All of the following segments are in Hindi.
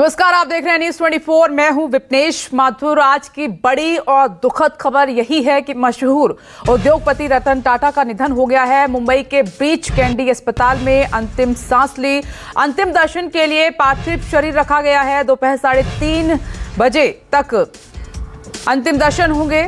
नमस्कार, आप देख रहे हैं न्यूज़ 24। मैं हूं विपनेश माथुर। आज की बड़ी और दुखद खबर यही है कि मशहूर उद्योगपति रतन टाटा का निधन हो गया है। मुंबई के ब्रीच कैंडी अस्पताल में अंतिम सांस ली। अंतिम दर्शन के लिए पार्थिव शरीर रखा गया है। दोपहर 3:30 बजे तक अंतिम दर्शन होंगे।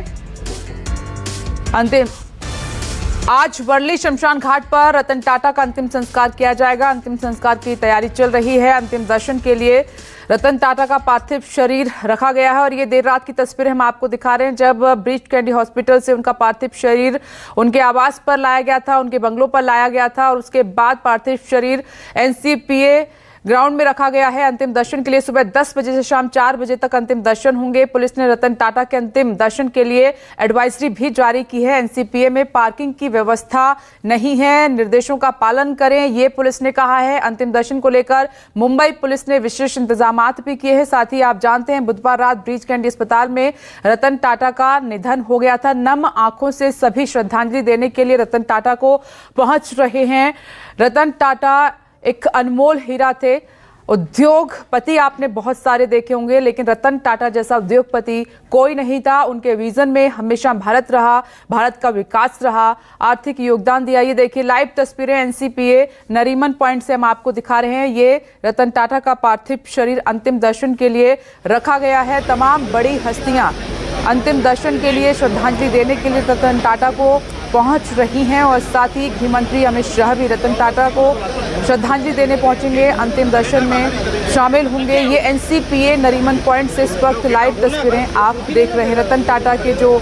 आज वर्ली शमशान घाट पर रतन टाटा का अंतिम संस्कार किया जाएगा। अंतिम संस्कार की तैयारी चल रही है। अंतिम दर्शन के लिए रतन टाटा का पार्थिव शरीर रखा गया है और ये देर रात की तस्वीरें हम आपको दिखा रहे हैं, जब ब्रीच कैंडी हॉस्पिटल से उनका पार्थिव शरीर उनके आवास पर लाया गया था, उनके बंगलों पर लाया गया था और उसके बाद पार्थिव शरीर एनसीपीए ग्राउंड में रखा गया है। अंतिम दर्शन के लिए सुबह 10 बजे से शाम 4 बजे तक अंतिम दर्शन होंगे। पुलिस ने रतन टाटा के अंतिम दर्शन के लिए एडवाइजरी भी जारी की है। एनसीपीए में पार्किंग की व्यवस्था नहीं है, निर्देशों का पालन करें, ये पुलिस ने कहा है। अंतिम दर्शन को लेकर मुंबई पुलिस ने विशेष इंतजाम भी किए हैं। साथ ही आप जानते हैं, बुधवार रात ब्रीच कैंडी अस्पताल में रतन टाटा का निधन हो गया था। नम आंखों से सभी श्रद्धांजलि देने के लिए रतन टाटा को पहुंच रहे हैं। रतन टाटा एक अनमोल हीरा थे। उद्योगपति आपने बहुत सारे देखे होंगे, लेकिन रतन टाटा जैसा उद्योगपति कोई नहीं था। उनके विजन में हमेशा भारत रहा, भारत का विकास रहा, आर्थिक योगदान दिया। ये देखिए लाइव तस्वीरें एनसीपीए नरीमन पॉइंट से हम आपको दिखा रहे हैं। ये रतन टाटा का पार्थिव शरीर अंतिम दर्शन के लिए रखा गया है। तमाम बड़ी हस्तियां अंतिम दर्शन के लिए, श्रद्धांजलि देने के लिए रतन टाटा को पहुंच रही हैं और साथ ही गृह मंत्री अमित शाह भी रतन टाटा को श्रद्धांजलि देने पहुंचेंगे, अंतिम दर्शन में शामिल होंगे। ये एनसीपीए नरीमन पॉइंट से इस वक्त लाइव तस्वीरें आप देख रहे हैं। रतन टाटा के जो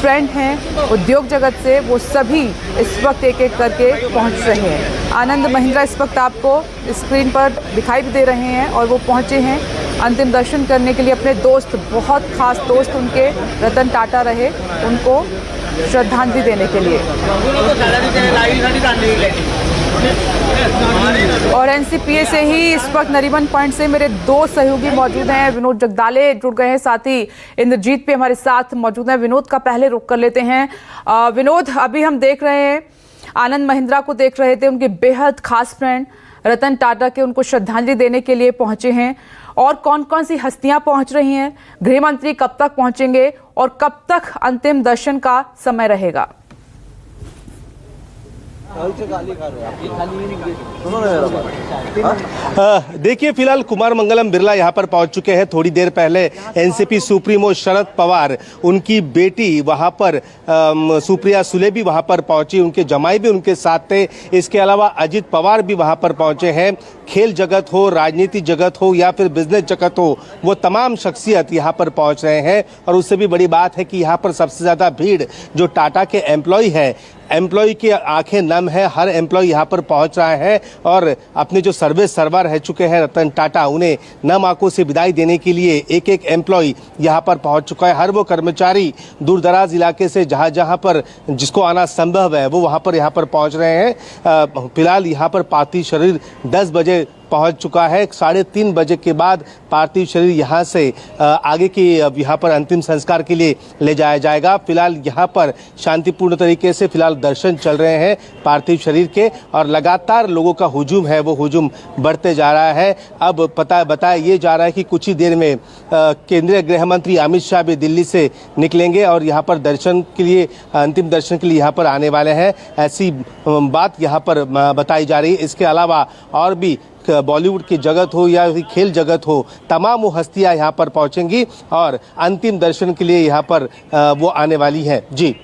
फ्रेंड हैं उद्योग जगत से, वो सभी इस वक्त एक एक करके पहुंच रहे हैं। आनंद महिंद्रा इस वक्त आपको स्क्रीन पर दिखाई भी दे रहे हैं और वो पहुंचे हैं अंतिम दर्शन करने के लिए। अपने दोस्त, बहुत खास दोस्त उनके रतन टाटा रहे, उनको श्रद्धांजलि देने के लिए। और एनसीपीए से ही इस वक्त नरीमन पॉइंट से मेरे दो सहयोगी मौजूद हैं। विनोद जगदाले जुड़ गए हैं, साथ ही इंद्रजीत भी हमारे साथ मौजूद हैं। विनोद का पहले रुख कर लेते हैं। विनोद, अभी हम देख रहे हैं, आनंद महिंद्रा को देख रहे थे, उनके बेहद खास फ्रेंड रतन टाटा के उनको श्रद्धांजलि देने के लिए पहुंचे हैं। और कौन कौन सी हस्तियां पहुंच रही हैं, गृह मंत्री कब तक पहुंचेंगे और कब तक अंतिम दर्शन का समय रहेगा? देखिए, फिलहाल कुमार मंगलम बिरला यहाँ पर पहुंच चुके हैं। थोड़ी देर पहले एनसीपी सुप्रीमो शरद पवार, उनकी बेटी वहाँ पर सुप्रिया सुले भी वहाँ पर पहुंची, उनके जमाई भी उनके साथ थे। इसके अलावा अजित पवार भी वहाँ पर पहुंचे हैं। खेल जगत हो, राजनीति जगत हो या फिर बिजनेस जगत हो, वो तमाम शख्सियत यहाँ पर पहुँच रहे हैं। और उससे भी बड़ी बात है कि यहाँ पर सबसे ज़्यादा भीड़ जो टाटा के एम्प्लॉय है, एम्प्लॉय की आंखें नम है। हर एम्प्लॉय यहाँ पर पहुँच रहा है और अपने जो सर्विस सर्वर रह चुके हैं रतन टाटा, उन्हें नम आंखों से विदाई देने के लिए एक एक एम्प्लॉय यहाँ पर पहुँच चुका है। हर वो कर्मचारी दूर दराज इलाके से जहाँ पर जिसको आना संभव है, वो वहाँ पर पहुँच रहे हैं। फिलहाल यहाँ पर पार्थिव शरीर 10 बजे पहुंच चुका है। 3:30 बजे के बाद पार्थिव शरीर यहाँ से आगे की यहाँ पर अंतिम संस्कार के लिए ले जाया जाएगा। फिलहाल यहाँ पर शांतिपूर्ण तरीके से फिलहाल दर्शन चल रहे हैं पार्थिव शरीर के और लगातार लोगों का हुजूम है, वो हुजूम बढ़ते जा रहा है। अब बताया ये जा रहा है कि कुछ ही देर में केंद्रीय गृह मंत्री अमित शाह भी दिल्ली से निकलेंगे और यहाँ पर दर्शन के लिए, अंतिम दर्शन के लिए यहाँ पर आने वाले हैं। ऐसी बात यहाँ पर बताई जा रही है। इसके अलावा और भी बॉलीवुड की जगत हो या खेल जगत हो, तमाम वो हस्तियां यहाँ पर पहुंचेंगी और अंतिम दर्शन के लिए यहाँ पर वो आने वाली हैं। जी,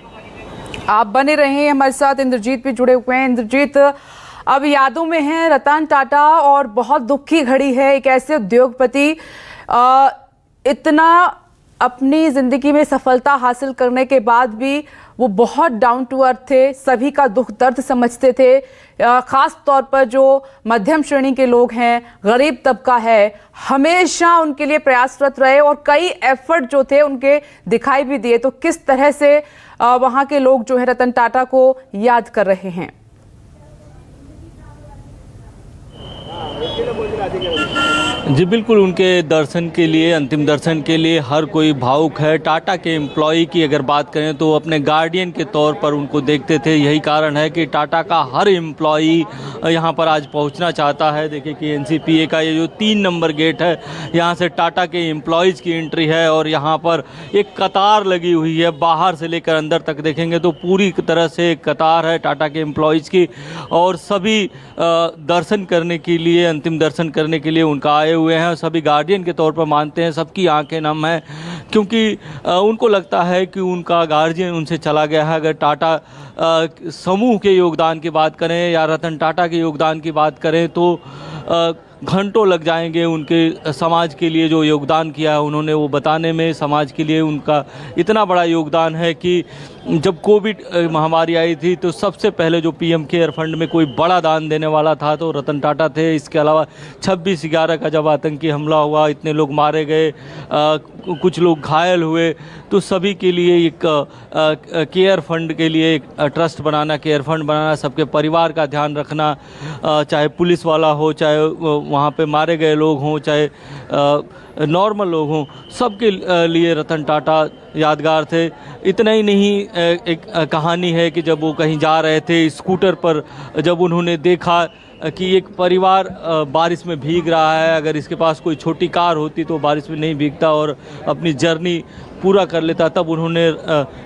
आप बने रहे हैं हमारे साथ। इंद्रजीत भी जुड़े हुए हैं। इंद्रजीत, अब यादों में है रतन टाटा और बहुत दुख की घड़ी है। एक ऐसे उद्योगपति इतना अपनी जिंदगी में सफलता हासिल करने के बाद भी वो बहुत डाउन टू अर्थ थे, सभी का दुख दर्द समझते थे। खास तौर पर जो मध्यम श्रेणी के लोग हैं, गरीब तबका है, हमेशा उनके लिए प्रयासरत रहे और कई एफर्ट जो थे उनके दिखाई भी दिए। तो किस तरह से वहाँ के लोग जो है रतन टाटा को याद कर रहे हैं? जी बिल्कुल, उनके दर्शन के लिए, अंतिम दर्शन के लिए हर कोई भावुक है। टाटा के एम्प्लॉय की अगर बात करें तो अपने गार्डियन के तौर पर उनको देखते थे। यही कारण है कि टाटा का हर एम्प्लॉय यहाँ पर आज पहुँचना चाहता है। देखिए कि एनसीपीए का ये जो 3 नंबर गेट है, यहाँ से टाटा के एम्प्लॉयज़ की एंट्री है और यहाँ पर एक कतार लगी हुई है। बाहर से लेकर अंदर तक देखेंगे तो पूरी तरह से एक कतार है टाटा के एम्प्लॉयज़ की, और सभी दर्शन करने के लिए, अंतिम दर्शन करने के लिए उनका आए हुए हैं। सभी गार्डियन के तौर पर मानते हैं, सबकी आंखें नम हैं, क्योंकि उनको लगता है कि उनका गार्जियन उनसे चला गया है। अगर टाटा समूह के योगदान की बात करें या रतन टाटा के योगदान की बात करें तो घंटों लग जाएंगे उनके समाज के लिए जो योगदान किया है उन्होंने, वो बताने में। समाज के लिए उनका इतना बड़ा योगदान है कि जब कोविड महामारी आई थी तो सबसे पहले जो पीएम केयर फंड में कोई बड़ा दान देने वाला था तो रतन टाटा थे। इसके अलावा 26/11 का जब आतंकी हमला हुआ, इतने लोग मारे गए, कुछ लोग घायल हुए, तो सभी के लिए एक केयर फंड के लिए एक ट्रस्ट बनाना, केयर फंड बनाना, सबके परिवार का ध्यान रखना, चाहे पुलिस वाला हो, चाहे वहाँ पे मारे गए लोग हों, चाहे नॉर्मल लोग हों, सबके लिए रतन टाटा यादगार थे। इतना ही नहीं, एक कहानी है कि जब वो कहीं जा रहे थे स्कूटर पर, जब उन्होंने देखा कि एक परिवार बारिश में भीग रहा है, अगर इसके पास कोई छोटी कार होती तो बारिश में नहीं भीगता और अपनी जर्नी पूरा कर लेता, तब उन्होंने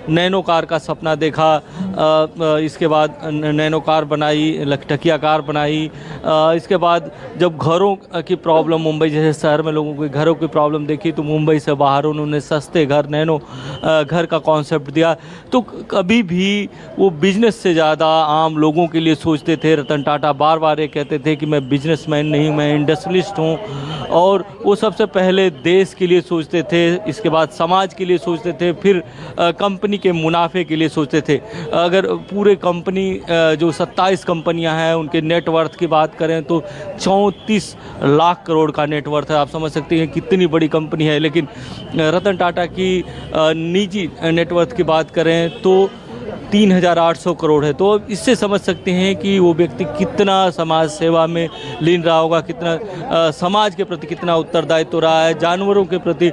नैनो कार का सपना देखा। इसके बाद नैनो कार बनाई, लखटकिया कार बनाई। इसके बाद जब घरों की प्रॉब्लम, मुंबई जैसे शहर में लोगों की घरों की प्रॉब्लम देखी तो मुंबई से बाहर उन्होंने सस्ते घर, नैनो घर का कॉन्सेप्ट दिया। तो कभी भी वो बिजनेस से ज़्यादा आम लोगों के लिए सोचते थे। रतन टाटा बार बार ये कहते थे कि मैं बिजनेसमैन नहीं, मैं इंडस्ट्रियलिस्ट हूँ, और वो सबसे पहले देश के लिए सोचते थे, इसके बाद समाज के लिए सोचते थे, फिर कंपनी के मुनाफे के लिए सोचते थे। अगर पूरे कंपनी जो 27 कंपनियां हैं उनके नेटवर्थ की बात करें तो 34 लाख करोड़ का नेटवर्थ है। आप समझ सकते हैं कितनी बड़ी कंपनी है। लेकिन रतन टाटा की निजी नेटवर्थ की बात करें तो 3800 करोड़ है। तो इससे समझ सकते हैं कि वो व्यक्ति कितना समाज सेवा में लीन रहा होगा, कितना समाज के प्रति कितना उत्तरदायित्व रहा है। जानवरों के प्रति,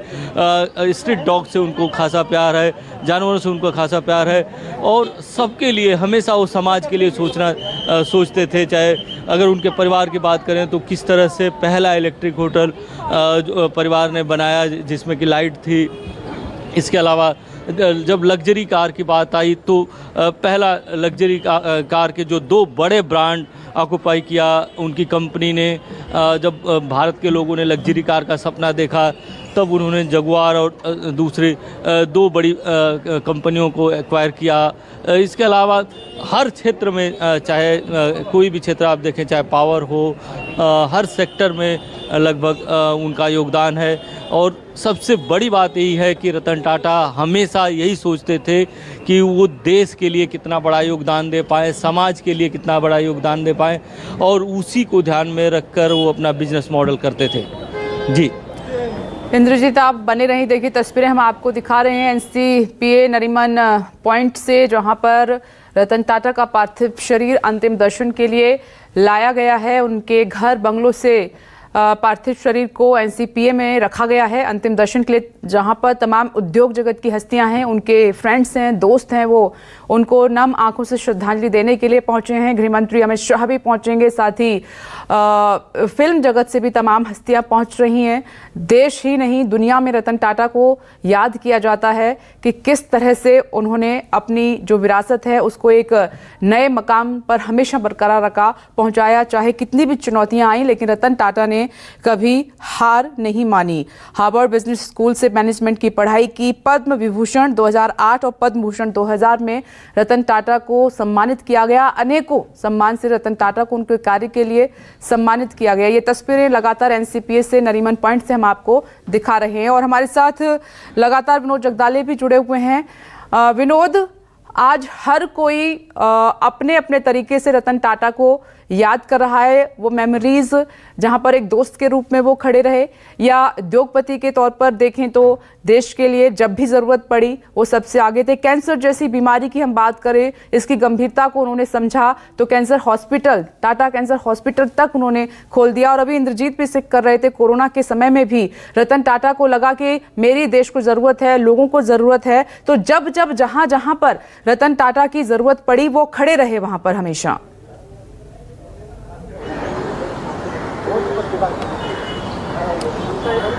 स्ट्रीट डॉग से उनको खासा प्यार है, जानवरों से उनको खासा प्यार है, और सबके लिए हमेशा वो समाज के लिए सोचते थे। चाहे अगर उनके परिवार की बात करें तो किस तरह से पहला इलेक्ट्रिक होटल परिवार ने बनाया जिसमें कि लाइट थी। इसके अलावा जब लग्जरी कार की बात आई तो पहला लग्जरी कार के जो 2 बड़े ब्रांड ऑक्यूपाई किया उनकी कंपनी ने। जब भारत के लोगों ने लग्जरी कार का सपना देखा तब उन्होंने जगुआर और दूसरे 2 बड़ी कंपनियों को एक्वायर किया। इसके अलावा हर क्षेत्र में, चाहे कोई भी क्षेत्र आप देखें, चाहे पावर हो, हर सेक्टर में लगभग उनका योगदान है। और सबसे बड़ी बात यही है कि रतन टाटा हमेशा यही सोचते थे कि वो देश के लिए कितना बड़ा योगदान दे पाएँ, समाज के लिए कितना बड़ा योगदान दे पाएँ, और उसी को ध्यान में रखकर वो अपना बिजनेस मॉडल करते थे। जी इंद्रजीत, आप बने रहिए। देखिए तस्वीरें हम आपको दिखा रहे हैं एनसीपीए नरीमन पॉइंट से, जहां पर रतन टाटा का पार्थिव शरीर अंतिम दर्शन के लिए लाया गया है। उनके घर बंगलों से पार्थिव शरीर को एनसीपीए में रखा गया है अंतिम दर्शन के लिए, जहां पर तमाम उद्योग जगत की हस्तियां हैं, उनके फ्रेंड्स हैं, दोस्त हैं, वो उनको नम आंखों से श्रद्धांजलि देने के लिए पहुंचे हैं। गृह मंत्री अमित शाह भी पहुंचेंगे, साथ ही फिल्म जगत से भी तमाम हस्तियां पहुंच रही हैं। देश ही नहीं दुनिया में रतन टाटा को याद किया जाता है कि किस तरह से उन्होंने अपनी जो विरासत है उसको एक नए मकाम पर हमेशा बरकरार रखा, पहुंचाया। चाहे कितनी भी चुनौतियां आई, लेकिन रतन टाटा ने कभी हार नहीं मानी। हार्वर्ड बिजनेस स्कूल से मैनेजमेंट की पढ़ाई की, पद्म विभूषण 2008 और पद्म भूषण 2000 में रतन टाटा को सम्मानित किया गया। अनेकों सम्मान से रतन टाटा को उनके कार्य के लिए सम्मानित किया गया। ये तस्वीरें लगातार एनसीपीए से नरीमन पॉइंट से हम आपको दिखा रहे हैं, और हमारे साथ लगातार विनोद जगदाले भी जुड़े हुए हैं। विनोद, आज हर कोई अपने अपने तरीके से रतन टाटा को याद कर रहा है, वो मेमोरीज जहां पर एक दोस्त के रूप में वो खड़े रहे, या उद्योगपति के तौर पर देखें तो देश के लिए जब भी जरूरत पड़ी वो सबसे आगे थे। कैंसर जैसी बीमारी की हम बात करें, इसकी गंभीरता को उन्होंने समझा तो cancer hospital, Tata cancer hospital तक उन्होंने खोल दिया। और अभी इंद्रजीत भी जिक्र कर रहे थे, कोरोना के समय में भी रतन टाटा को लगा कि मेरी देश को जरूरत है, लोगों को जरूरत है, तो जब जब जहां जहां पर रतन टाटा की जरूरत पड़ी वो खड़े रहे वहां पर हमेशा।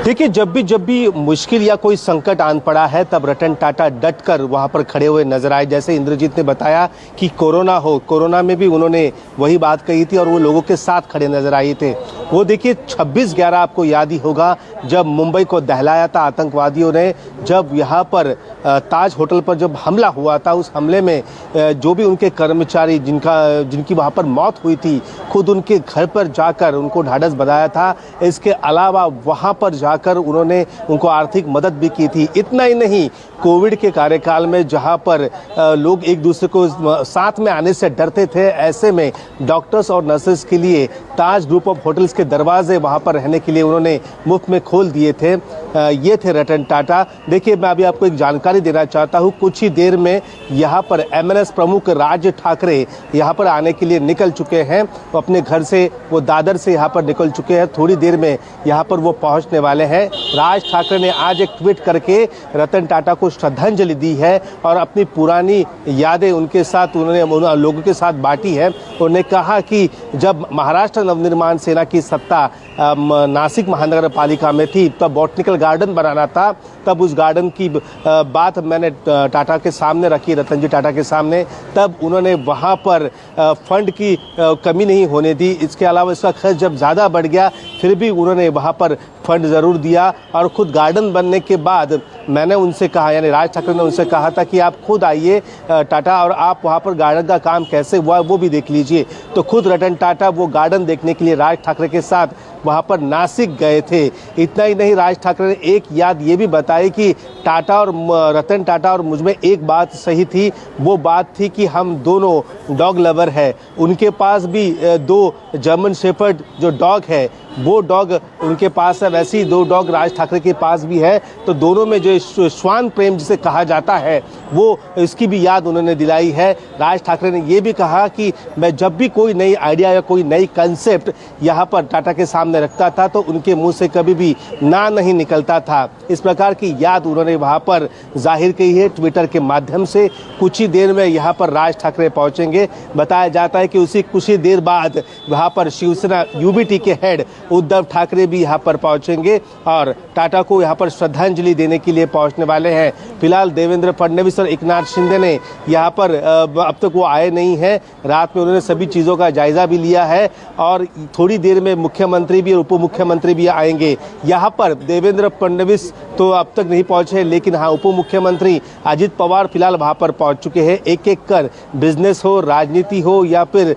देखिए, जब भी मुश्किल या कोई संकट आन पड़ा है तब रतन टाटा डट कर वहाँ पर खड़े हुए नजर आए। जैसे इंद्रजीत ने बताया कि कोरोना में भी उन्होंने वही बात कही थी और वो लोगों के साथ खड़े नजर आए थे। वो देखिए 26/11 आपको याद ही होगा जब मुंबई को दहलाया था आतंकवादियों ने, जब यहाँ पर ताज होटल पर जब हमला हुआ था, उस हमले में जो भी उनके कर्मचारी जिनकी वहाँ पर मौत हुई थी, खुद उनके घर पर जाकर उनको ढाढ़स बंधाया था। इसके अलावा वहाँ पर जाकर उन्होंने उनको आर्थिक मदद भी की थी। इतना ही नहीं, कोविड के कार्यकाल में जहाँ पर लोग एक दूसरे को साथ में आने से डरते थे, ऐसे में डॉक्टर्स और नर्सेस के लिए ताज ग्रुप ऑफ होटल्स के दरवाजे वहाँ पर रहने के लिए उन्होंने मुफ्त में खोल दिए थे। ये थे रतन टाटा। देखिए, मैं अभी आपको एक जानकारी देना चाहता हूँ, कुछ ही देर में यहाँ पर MNS प्रमुख राज ठाकरे यहाँ पर आने के लिए निकल चुके हैं। वो अपने घर से, वो दादर से यहाँ पर निकल चुके हैं, थोड़ी देर में यहाँ पर वो पहुँचने वाले हैं। राज ठाकरे ने आज एक ट्वीट करके रतन टाटा को श्रद्धांजलि दी है और अपनी पुरानी यादें उनके साथ उन्होंने लोगों के साथ बांटी है। उन्होंने कहा कि जब महाराष्ट्र नवनिर्माण सेना की सत्ता नासिक महानगर पालिका में थी, तब बॉटनिकल गार्डन बनाना था, तब उस गार्डन की बात मैंने टाटा के सामने रखी, रतन जी टाटा के सामने। तब उन्होंने वहाँ पर फंड की कमी नहीं होने दी। इसके अलावा इसका खर्च जब ज़्यादा बढ़ गया फिर भी उन्होंने वहाँ पर फंड ज़रूर दिया। और खुद गार्डन बनने के बाद मैंने उनसे कहा, यानी राज ठाकरे ने उनसे कहा था कि आप खुद आइए टाटा, और आप वहाँ पर गार्डन का काम कैसे हुआ वो भी देख लीजिए। तो खुद रतन टाटा वो गार्डन देखने के लिए राज ठाकरे के साथ वहाँ पर नासिक गए थे। इतना ही नहीं, राज ठाकरे ने एक याद ये भी बताई कि टाटा और रतन टाटा और मुझ में एक बात सही थी, वो बात थी कि हम दोनों डॉग लवर है। उनके पास भी 2 जर्मन शेफर्ड जो डॉग है, वो डॉग उनके पास है, वैसे ही 2 डॉग राज ठाकरे के पास भी है। तो दोनों में जो श्वान प्रेम जिसे कहा जाता है, वो इसकी भी याद उन्होंने दिलाई है। राज ठाकरे ने ये भी कहा कि मैं जब भी कोई नई आइडिया या कोई नई कंसेप्ट यहाँ पर टाटा के सामने रखता था तो उनके मुंह से कभी भी ना नहीं निकलता था। इस प्रकार की याद उन्होंने वहाँ पर जाहिर की है ट्विटर के माध्यम से। कुछ ही देर में यहाँ पर राज ठाकरे पहुँचेंगे। बताया जाता है कि उसी कुछ ही देर बाद वहाँ पर शिवसेना UBT के हेड उद्धव ठाकरे भी यहाँ पर पहुँचेंगे और टाटा को यहाँ पर श्रद्धांजलि देने के लिए पहुँचने वाले हैं। फिलहाल देवेंद्र फडणवीस और एकनाथ शिंदे ने यहाँ पर अब तक वो आए नहीं हैं। रात में उन्होंने सभी चीज़ों का जायजा भी लिया है और थोड़ी देर में मुख्यमंत्री भी और उप मुख्यमंत्री भी आएंगे। यहाँ पर देवेंद्र फडणवीस तो अब तक नहीं पहुँचे, लेकिन हाँ, उप मुख्यमंत्री अजित पवार फिलहाल वहाँ पर पहुँच चुके हैं। एक एक कर बिजनेस हो, राजनीति हो या फिर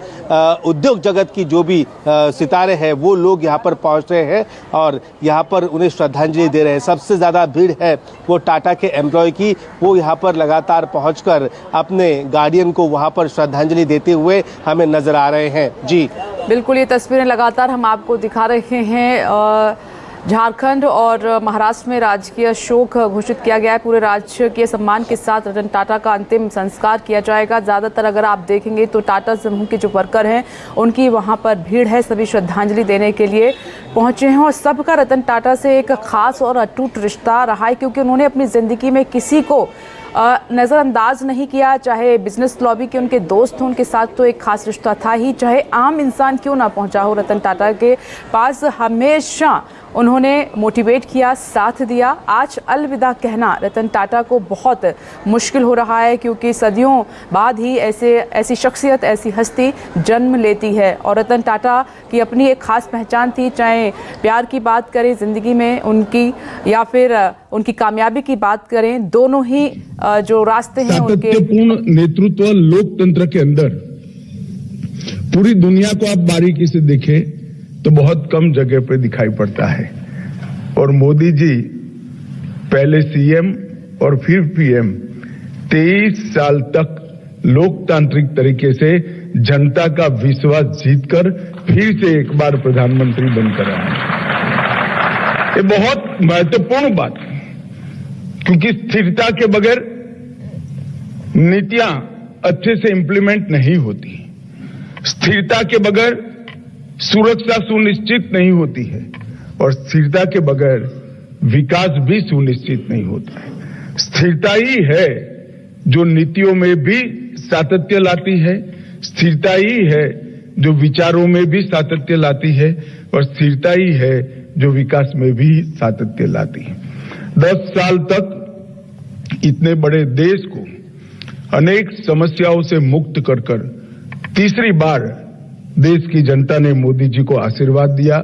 उद्योग जगत की जो भी सितारे हैं, वो लोग यहाँ पर पहुँच रहे हैं और यहाँ पर उन्हें श्रद्धांजलि दे रहे हैं। सबसे ज़्यादा भीड़ है वो टाटा के एम्प्लॉय की, वो यहाँ पर लगातार पहुँचकर अपने गार्डियन को वहाँ पर श्रद्धांजलि देते हुए हमें नजर आ रहे हैं। जी बिल्कुल, ये तस्वीरें लगातार हम आपको दिखा रहे हैं। झारखंड और महाराष्ट्र में राजकीय शोक घोषित किया गया है। पूरे राजकीय सम्मान के साथ रतन टाटा का अंतिम संस्कार किया जाएगा। ज़्यादातर अगर आप देखेंगे तो टाटा समूह के जो वर्कर हैं उनकी वहां पर भीड़ है, सभी श्रद्धांजलि देने के लिए पहुंचे हैं और सबका रतन टाटा से एक खास और अटूट रिश्ता रहा है, क्योंकि उन्होंने अपनी ज़िंदगी में किसी को नज़रअंदाज नहीं किया। चाहे बिजनेस लॉबी के उनके दोस्त हों, उनके साथ तो एक खास रिश्ता था ही, चाहे आम इंसान क्यों ना पहुंचा हो रतन टाटा के पास, हमेशा उन्होंने मोटिवेट किया, साथ दिया। आज अलविदा कहना रतन टाटा को बहुत मुश्किल हो रहा है, क्योंकि सदियों बाद ही ऐसी शख्सियत, ऐसी हस्ती जन्म लेती है और रतन टाटा की अपनी एक खास पहचान थी। चाहे प्यार की बात करें ज़िंदगी में उनकी या फिर उनकी कामयाबी की बात करें, दोनों ही जो रास्ते हैं उनके। सातत्यपूर्ण नेतृत्व लोकतंत्र के अंदर पूरी दुनिया को आप बारीकी से देखें तो बहुत कम जगह पे दिखाई पड़ता है। और मोदी जी पहले CM और फिर PM 23 साल तक लोकतांत्रिक तरीके से जनता का विश्वास जीतकर फिर से एक बार प्रधानमंत्री बनकर आए। ये बहुत महत्वपूर्ण बात है, क्योंकि स्थिरता के बगैर नीतियां अच्छे से इंप्लीमेंट नहीं होती। स्थिरता के बगैर सुरक्षा सुनिश्चित नहीं होती है और स्थिरता के बगैर विकास भी सुनिश्चित नहीं होता है। स्थिरता ही है जो नीतियों में भी सातत्य लाती है, स्थिरता ही है जो विचारों में भी सातत्य लाती है और स्थिरता ही है जो विकास में भी सातत्य लाती है। 10 साल तक इतने बड़े देश को अनेक समस्याओं से मुक्त कर तीसरी बार देश की जनता ने मोदी जी को आशीर्वाद दिया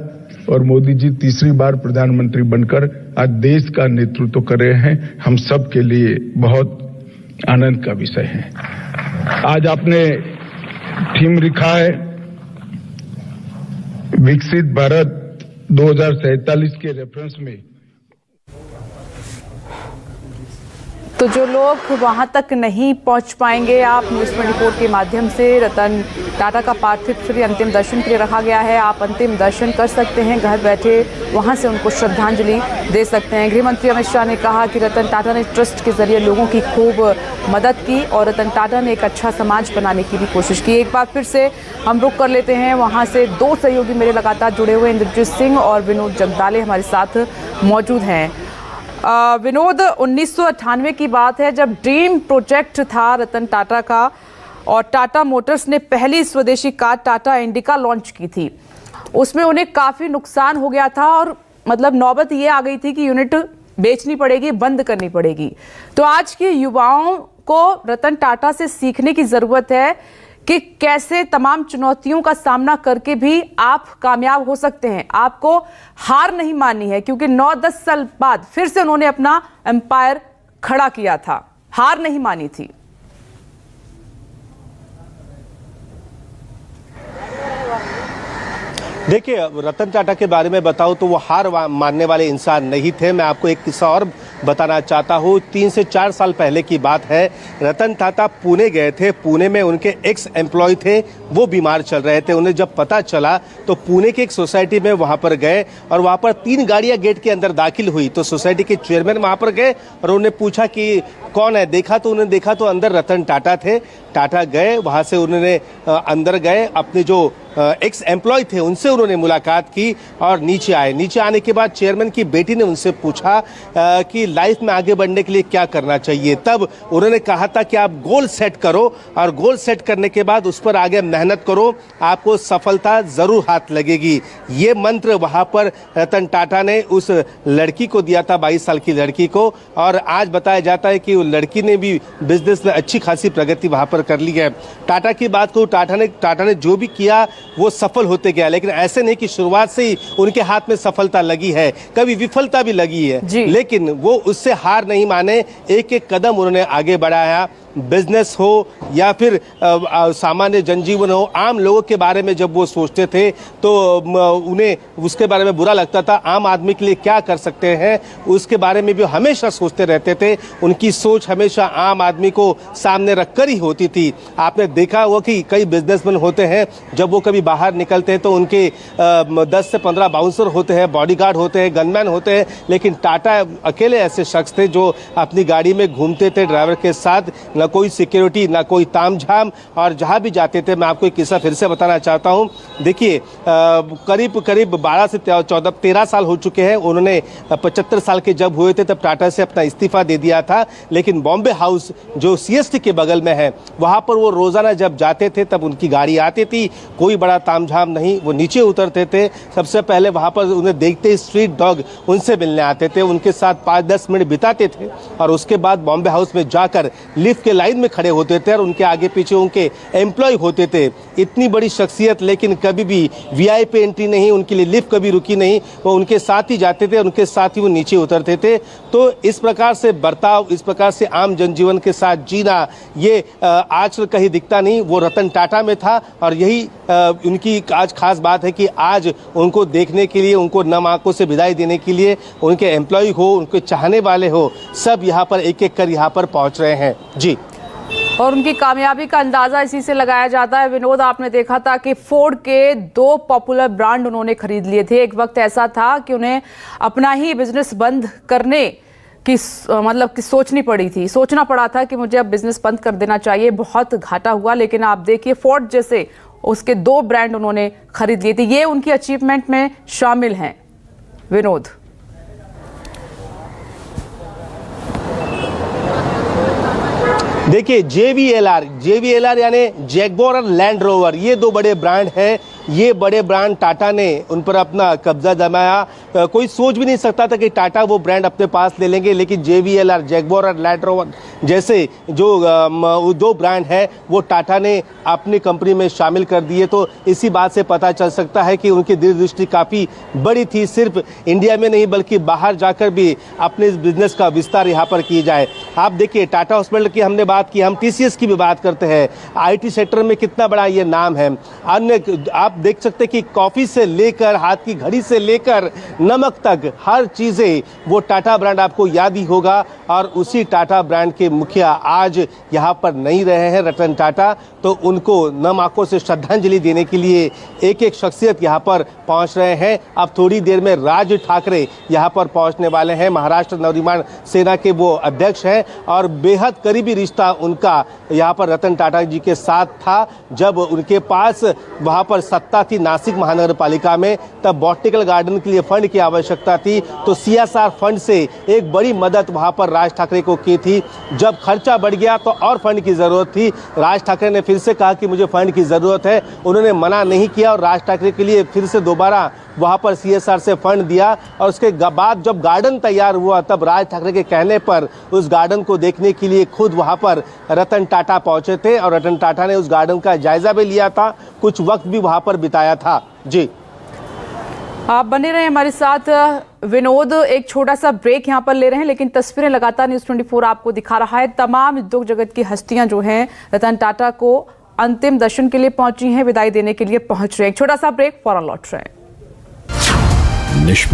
और मोदी जी तीसरी बार प्रधानमंत्री बनकर आज देश का नेतृत्व कर रहे हैं। हम सब के लिए बहुत आनंद का विषय है। आज आपने थीम लिखा है विकसित भारत 2047 के रेफरेंस में। तो जो लोग वहां तक नहीं पहुंच पाएंगे, आप न्यूज़ 24 के माध्यम से रतन टाटा का पार्थिव शरीर अंतिम दर्शन के लिए रखा गया है। आप अंतिम दर्शन कर सकते हैं, घर बैठे वहां से उनको श्रद्धांजलि दे सकते हैं। गृह मंत्री अमित शाह ने कहा कि रतन टाटा ने ट्रस्ट के जरिए लोगों की खूब मदद की और रतन टाटा ने एक अच्छा समाज बनाने की भी कोशिश की। एक बार फिर से हम रुक कर लेते हैं, वहाँ से 2 सहयोगी मेरे लगातार जुड़े हुए इंद्रजीत सिंह और विनोद जगदाले हमारे साथ मौजूद हैं। विनोद, 1998 की बात है जब ड्रीम प्रोजेक्ट था रतन टाटा का और टाटा मोटर्स ने पहली स्वदेशी कार टाटा इंडिका लॉन्च की थी। उसमें उन्हें काफ़ी नुकसान हो गया था और मतलब नौबत ये आ गई थी कि यूनिट बेचनी पड़ेगी, बंद करनी पड़ेगी। तो आज के युवाओं को रतन टाटा से सीखने की ज़रूरत है कि कैसे तमाम चुनौतियों का सामना करके भी आप कामयाब हो सकते हैं। आपको हार नहीं माननी है, क्योंकि 9-10 साल बाद फिर से उन्होंने अपना एम्पायर खड़ा किया था, हार नहीं मानी थी। देखिए, रतन टाटा के बारे में बताऊं तो वो हार मानने वाले इंसान नहीं थे। मैं आपको एक किस्सा और बताना चाहता हूं। 3 से 4 साल पहले की बात है। रतन टाटा पुणे गए थे। पुणे में उनके एक्स एम्प्लॉय थे, वो बीमार चल रहे थे। उन्हें जब पता चला तो पुणे की एक सोसाइटी में वहां पर गए और वहां पर 3 गाड़ियां गेट के अंदर दाखिल हुई। तो सोसाइटी के चेयरमैन वहां पर गए और उन्हें पूछा कि कौन है। उन्हें देखा तो अंदर रतन टाटा थे। टाटा गए, वहां से उन्होंने अंदर गए, अपने जो एक्स एम्प्लॉय थे उनसे उन्होंने मुलाकात की और नीचे आए। नीचे आने के बाद चेयरमैन की बेटी ने उनसे पूछा कि लाइफ में आगे बढ़ने के लिए क्या करना चाहिए। तब उन्होंने कहा था कि आप गोल सेट करो और गोल सेट करने के बाद उस पर आगे मेहनत करो, आपको सफलता जरूर हाथ लगेगी। ये मंत्र वहां पर रतन टाटा ने उस लड़की को दिया था, 22 साल की लड़की को। और आज बताया जाता है कि लड़की ने भी बिजनेस में अच्छी खासी प्रगति वहां पर कर ली है। टाटा की बात करूं, टाटा ने जो भी किया वो सफल होते गया, लेकिन ऐसे नहीं कि शुरुआत से ही उनके हाथ में सफलता लगी है, कभी विफलता भी लगी है, लेकिन वो उससे हार नहीं माने। एक एक कदम उन्होंने आगे बढ़ाया। बिजनेस हो या फिर सामान्य जनजीवन हो, आम लोगों के बारे में जब वो सोचते थे तो उन्हें उसके बारे में बुरा लगता था। आम आदमी के लिए क्या कर सकते हैं उसके बारे में भी हमेशा सोचते रहते थे। उनकी सोच हमेशा आम आदमी को सामने रखकर ही होती थी। आपने देखा होगा कि कई बिजनेसमैन होते हैं, जब वो कभी बाहर निकलते हैं तो उनके 10 से 15 बाउंसर होते हैं, बॉडीगार्ड होते हैं, गनमैन होते हैं, लेकिन टाटा अकेले ऐसे शख्स थे जो अपनी गाड़ी में घूमते थे ड्राइवर के साथ। ना कोई सिक्योरिटी, ना कोई तामझाम, और जहां भी जाते थे। मैं आपको एक किस्सा फिर से बताना चाहता हूं। देखिए, करीब 12 से 13 साल हो चुके हैं। उन्होंने 75 साल के जब हुए थे तब टाटा से अपना इस्तीफा दे दिया था, लेकिन बॉम्बे हाउस जो CST के बगल में है वहां पर वो रोजाना जब जाते थे तब उनकी गाड़ी आती थी, कोई बड़ा तामझाम नहीं। वो नीचे उतरते थे, सबसे पहले वहां पर उन्हें देखते ही स्ट्रीट डॉग उनसे मिलने आते थे, उनके साथ 5-10 मिनट बिताते थे और उसके बाद बॉम्बे हाउस में जाकर लिफ्ट के लाइन में खड़े होते थे और उनके आगे पीछे उनके एम्प्लॉय होते थे। इतनी बड़ी शख्सियत, लेकिन कभी भी VIP एंट्री नहीं, उनके लिए लिफ्ट कभी रुकी नहीं। वो उनके साथ ही जाते थे, उनके साथ ही वो नीचे उतरते थे। तो इस प्रकार से बर्ताव, इस प्रकार से आम जनजीवन के साथ जीना, ये आज कहीं दिखता नहीं। वो रतन टाटा में था और यही उनकी आज खास बात है कि आज उनको देखने के लिए, उनको नम आंखों से विदाई देने के लिए उनके एम्प्लॉय हो, उनके चाहने वाले हो, सब यहाँ पर एक एक कर यहाँ पर पहुँच रहे हैं। जी। और उनकी कामयाबी का अंदाजा इसी से लगाया जाता है। विनोद, आपने देखा था कि फोर्ड के 2 पॉपुलर ब्रांड उन्होंने खरीद लिए थे। एक वक्त ऐसा था कि उन्हें अपना ही बिजनेस बंद करने की सोचनी पड़ी थी, सोचना पड़ा था कि मुझे अब बिजनेस बंद कर देना चाहिए। बहुत घाटा हुआ, लेकिन आप देखिए फोर्ड जैसे उसके 2 ब्रांड उन्होंने खरीद लिए थे। ये उनकी अचीवमेंट में शामिल हैं। विनोद, देखिए JVLR यानी जैगुआर और लैंड रोवर, ये 2 बड़े ब्रांड हैं। ये बड़े ब्रांड टाटा ने उन पर अपना कब्जा जमाया। कोई सोच भी नहीं सकता था कि टाटा वो ब्रांड अपने पास ले लेंगे, लेकिन JVLR जैगुआर और लैंड रोवर जैसे जो 2 ब्रांड है वो टाटा ने अपनी कंपनी में शामिल कर दिए। तो इसी बात से पता चल सकता है कि उनकी दूरदृष्टि काफ़ी बड़ी थी, सिर्फ इंडिया में नहीं बल्कि बाहर जाकर भी अपने इस बिजनेस का विस्तार यहाँ पर किया जाए। आप देखिए टाटा हॉस्पिटल की हमने बात की, हम TCS की भी बात करते हैं। IT सेक्टर में कितना बड़ा ये नाम है। अन्य आप देख सकते हैं कि कॉफी से लेकर हाथ की घड़ी से लेकर नमक तक हर चीजें वो टाटा ब्रांड आपको याद ही होगा। और उसी टाटा ब्रांड के मुखिया आज यहाँ पर नहीं रहे हैं, रतन टाटा। तो उनको नम आंखों से श्रद्धांजलि देने के लिए एक एक शख्सियत यहाँ पर पहुँच रहे हैं। अब थोड़ी देर में राज ठाकरे यहाँ पर पहुँचने वाले हैं। महाराष्ट्र नवनिर्माण सेना के वो अध्यक्ष हैं और बेहद करीबी रिश्ता उनका यहाँ पर रतन टाटा जी के साथ था। जब उनके पास वहाँ पर सत्ता थी नासिक महानगर पालिका में, तब बॉटनिकल गार्डन के लिए फंड की आवश्यकता थी, तो CSR फंड से एक बड़ी मदद वहां पर राज ठाकरे को की थी। जब खर्चा बढ़ गया तो और फंड की जरूरत थी। राज ठाकरे ने फिर से कहा कि मुझे फंड की जरूरत है, उन्होंने मना नहीं किया और राज ठाकरे के लिए फिर से दोबारा वहां पर CSR से फंड दिया। और उसके बाद जब गार्डन तैयार हुआ तब राज ठाकरे के कहने पर उस गार्डन को देखने के लिए खुद वहां पर रतन टाटा पहुंचे थे और रतन टाटा ने उस गार्डन का जायजा भी लिया था, कुछ वक्त भी वहां पर बिताया था। जी, आप बने रहे हमारे साथ। विनोद, एक छोटा सा ब्रेक यहाँ पर ले रहे हैं, लेकिन तस्वीरें लगातार News 24 आपको दिखा रहा है। तमाम उद्योग जगत की हस्तियां जो हैं रतन टाटा को अंतिम दर्शन के लिए पहुंची हैं, विदाई देने के लिए पहुंच रहे हैं। एक छोटा सा ब्रेक, फौरन लौट रहे हैं।